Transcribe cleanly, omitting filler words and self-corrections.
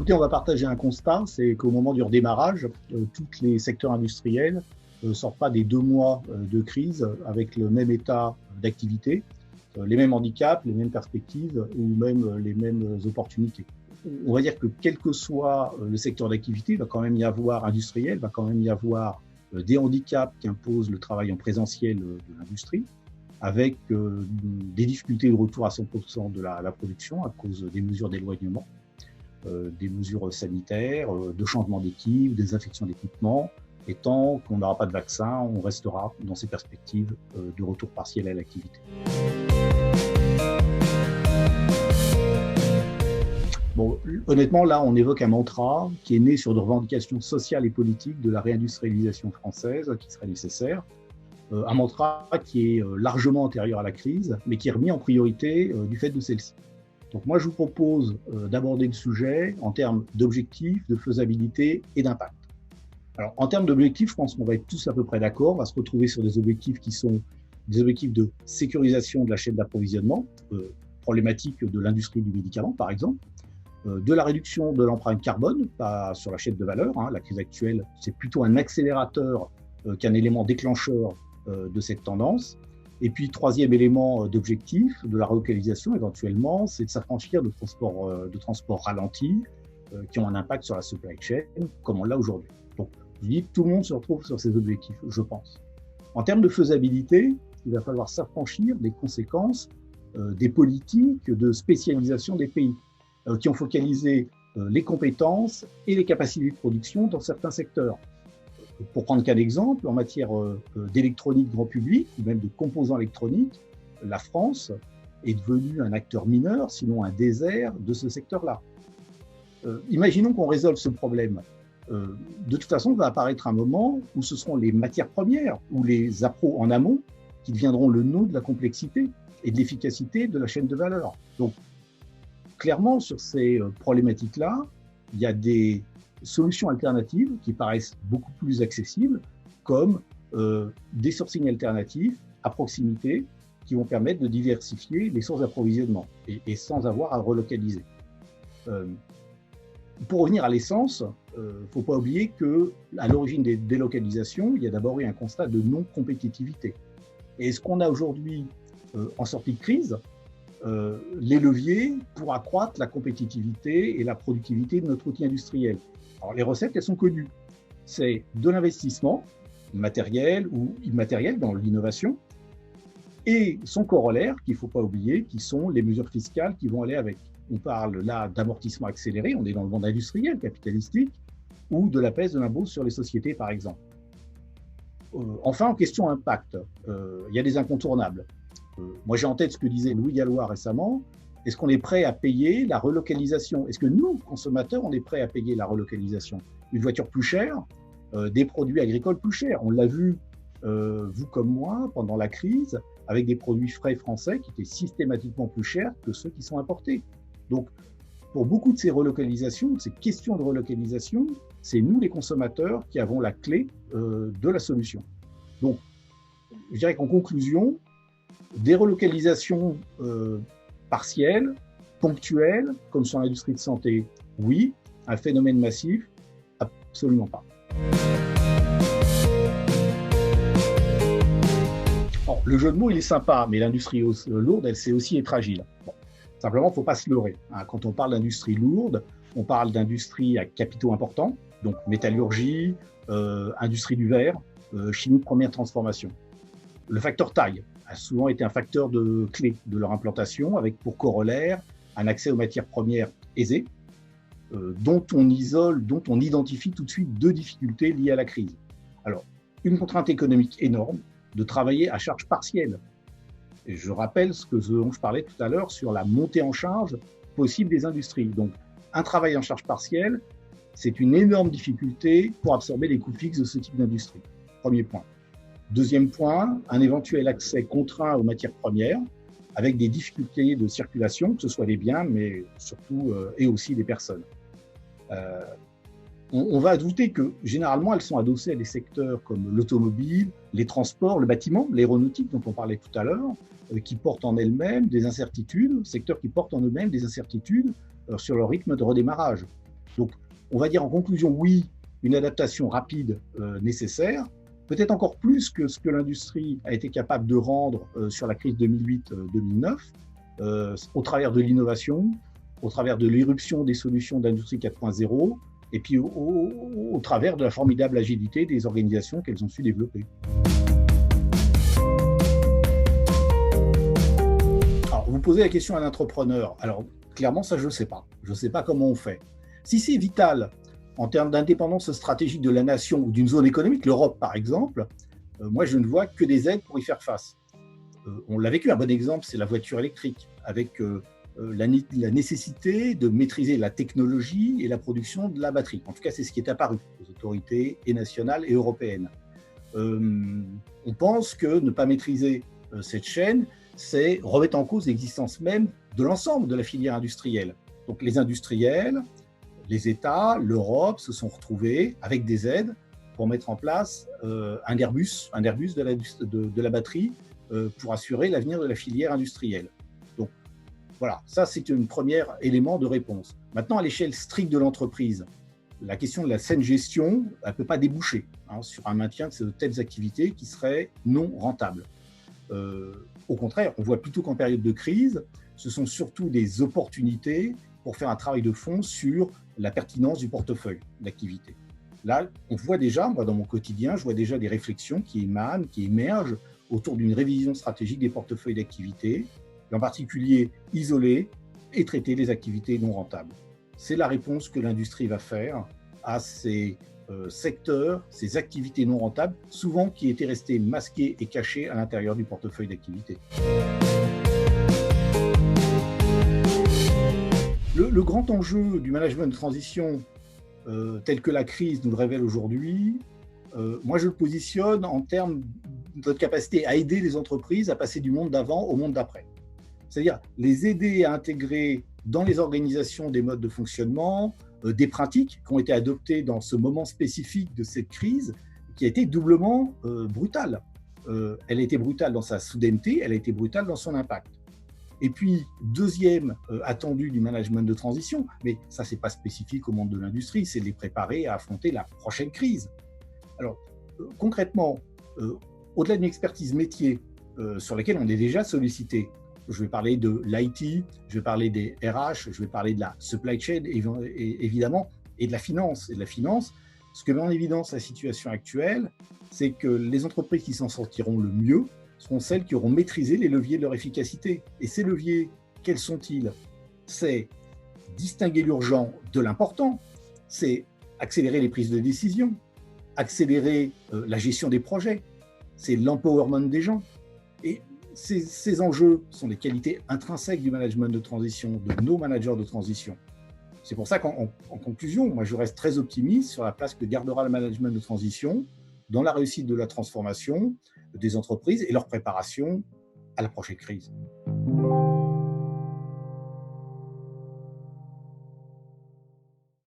Écoutez, on va partager un constat, c'est qu'au moment du redémarrage, tous les secteurs industriels ne sortent pas des 2 mois de crise avec le même état d'activité, les mêmes handicaps, les mêmes perspectives ou même les mêmes opportunités. On va dire que quel que soit le secteur d'activité, il va quand même y avoir industriel, il va quand même y avoir des handicaps qu'impose le travail en présentiel de l'industrie, avec des difficultés de retour à 100% de la production à cause des mesures d'éloignement, des mesures sanitaires, de changement d'équipe, des infections d'équipement. Et tant qu'on n'aura pas de vaccin, on restera dans ces perspectives de retour partiel à l'activité. Bon, honnêtement, là, on évoque un mantra qui est né sur des revendications sociales et politiques de la réindustrialisation française qui serait nécessaire. Un mantra qui est largement antérieur à la crise, mais qui est remis en priorité du fait de celle-ci. Donc moi, je vous propose d'aborder le sujet en termes d'objectifs, de faisabilité et d'impact. Alors, en termes d'objectifs, je pense qu'on va être tous à peu près d'accord. On va se retrouver sur des objectifs qui sont des objectifs de sécurisation de la chaîne d'approvisionnement, problématique de l'industrie du médicament, par exemple, de la réduction de l'empreinte carbone, pas sur la chaîne de valeur. La crise actuelle, c'est plutôt un accélérateur qu'un élément déclencheur de cette tendance. Et puis, troisième élément d'objectif de la relocalisation, éventuellement, c'est de s'affranchir de transports ralentis qui ont un impact sur la supply chain, comme on l'a aujourd'hui. Donc, je dis que tout le monde se retrouve sur ces objectifs, je pense. En termes de faisabilité, il va falloir s'affranchir des conséquences des politiques de spécialisation des pays qui ont focalisé les compétences et les capacités de production dans certains secteurs. Pour prendre qu'un exemple, en matière d'électronique grand public ou même de composants électroniques, la France est devenue un acteur mineur, sinon un désert de ce secteur-là. Imaginons qu'on résolve ce problème. De toute façon, va apparaître un moment où ce seront les matières premières ou les appros en amont qui deviendront le nœud de la complexité et de l'efficacité de la chaîne de valeur. Donc, clairement, sur ces problématiques-là, il y a des solutions alternatives qui paraissent beaucoup plus accessibles, comme des sourcings alternatifs à proximité qui vont permettre de diversifier les sources d'approvisionnement et sans avoir à relocaliser. Pour revenir à l'essence, il ne faut pas oublier qu'à l'origine des délocalisations, il y a d'abord eu un constat de non-compétitivité. Et ce qu'on a aujourd'hui en sortie de crise, les leviers pour accroître la compétitivité et la productivité de notre outil industriel. Alors, les recettes, elles sont connues. C'est de l'investissement matériel ou immatériel dans l'innovation et son corollaire, qu'il ne faut pas oublier, qui sont les mesures fiscales qui vont aller avec. On parle là d'amortissement accéléré, on est dans le monde industriel, capitalistique, ou de la baisse de l'impôt sur les sociétés, par exemple. Enfin, en question impact, il y a des incontournables. Moi, j'ai en tête ce que disait Louis Gallois récemment. Est-ce qu'on est prêt à payer la relocalisation? Est-ce que nous, consommateurs, on est prêt à payer la relocalisation? Une voiture plus chère, des produits agricoles plus chers. On l'a vu, vous comme moi, pendant la crise, avec des produits frais français qui étaient systématiquement plus chers que ceux qui sont importés. Donc, pour beaucoup de ces relocalisations, de ces questions de relocalisation, c'est nous, les consommateurs, qui avons la clé de la solution. Donc, je dirais qu'en conclusion, des relocalisations partielles, ponctuelles, comme sur l'industrie de santé, oui. Un phénomène massif, absolument pas. Bon, le jeu de mots, il est sympa, mais l'industrie lourde, elle, c'est aussi être agile. Bon, simplement, il ne faut pas se leurrer. Quand on parle d'industrie lourde, on parle d'industrie à capitaux importants, donc métallurgie, industrie du verre, chimie de première transformation. Le facteur taille a souvent été un facteur de clé de leur implantation, avec pour corollaire un accès aux matières premières aisées, dont on identifie tout de suite deux difficultés liées à la crise. Alors, une contrainte économique énorme de travailler à charge partielle. Et je rappelle ce dont je parlais tout à l'heure sur la montée en charge possible des industries. Donc, un travail en charge partielle, c'est une énorme difficulté pour absorber les coûts fixes de ce type d'industrie. Premier point. Deuxième point, un éventuel accès contraint aux matières premières, avec des difficultés de circulation, que ce soit les biens, mais surtout et aussi les personnes. On va douter que généralement elles sont adossées à des secteurs comme l'automobile, les transports, le bâtiment, l'aéronautique dont on parlait tout à l'heure, qui portent en elles-mêmes des incertitudes, secteurs qui portent en eux-mêmes des incertitudes sur leur rythme de redémarrage. Donc, on va dire en conclusion, oui, une adaptation rapide nécessaire, peut-être encore plus que ce que l'industrie a été capable de rendre sur la crise 2008-2009, au travers de l'innovation, au travers de l'irruption des solutions d'industrie 4.0, et puis au travers de la formidable agilité des organisations qu'elles ont su développer. Alors, vous posez la question à un entrepreneur. Alors, clairement, ça, je ne sais pas. Je ne sais pas comment on fait. Si c'est vital en termes d'indépendance stratégique de la nation ou d'une zone économique, l'Europe par exemple, moi je ne vois que des aides pour y faire face. On l'a vécu, un bon exemple, c'est la voiture électrique, avec la nécessité de maîtriser la technologie et la production de la batterie. En tout cas, c'est ce qui est apparu aux autorités et nationales et européennes. On pense que ne pas maîtriser cette chaîne, c'est remettre en cause l'existence même de l'ensemble de la filière industrielle. Donc les industriels, les États, l'Europe se sont retrouvés avec des aides pour mettre en place un Airbus de la batterie pour assurer l'avenir de la filière industrielle. Donc voilà, ça c'est un premier élément de réponse. Maintenant, à l'échelle stricte de l'entreprise, la question de la saine gestion, elle ne peut pas déboucher sur un maintien de telles activités qui seraient non rentables. Au contraire, on voit plutôt qu'en période de crise, ce sont surtout des opportunités pour faire un travail de fond sur la pertinence du portefeuille d'activité. Là, on voit déjà, moi dans mon quotidien, je vois déjà des réflexions qui émanent, qui émergent autour d'une révision stratégique des portefeuilles d'activité, et en particulier isoler et traiter les activités non rentables. C'est la réponse que l'industrie va faire à ces secteurs, ces activités non rentables, souvent qui étaient restées masquées et cachées à l'intérieur du portefeuille d'activité. Le grand enjeu du management de transition, tel que la crise nous le révèle aujourd'hui, moi je le positionne en termes de notre capacité à aider les entreprises à passer du monde d'avant au monde d'après. C'est-à-dire les aider à intégrer dans les organisations des modes de fonctionnement, des pratiques qui ont été adoptées dans ce moment spécifique de cette crise, qui a été doublement brutale. Elle a été brutale dans sa soudaineté, elle a été brutale dans son impact. Et puis, deuxième attendu du management de transition, mais ça, ce n'est pas spécifique au monde de l'industrie, c'est de les préparer à affronter la prochaine crise. Alors, concrètement, au-delà d'une expertise métier sur laquelle on est déjà sollicité, je vais parler de l'IT, je vais parler des RH, je vais parler de la supply chain, évidemment, et de la finance. Ce que met en évidence la situation actuelle, c'est que les entreprises qui s'en sortiront le mieux seront celles qui auront maîtrisé les leviers de leur efficacité. Et ces leviers, quels sont-ils? C'est distinguer l'urgent de l'important, c'est accélérer les prises de décision, accélérer la gestion des projets, c'est l'empowerment des gens. Et ces enjeux sont les qualités intrinsèques du management de transition, de nos managers de transition. C'est pour ça qu'en conclusion, moi je reste très optimiste sur la place que gardera le management de transition dans la réussite de la transformation des entreprises et leur préparation à la prochaine crise.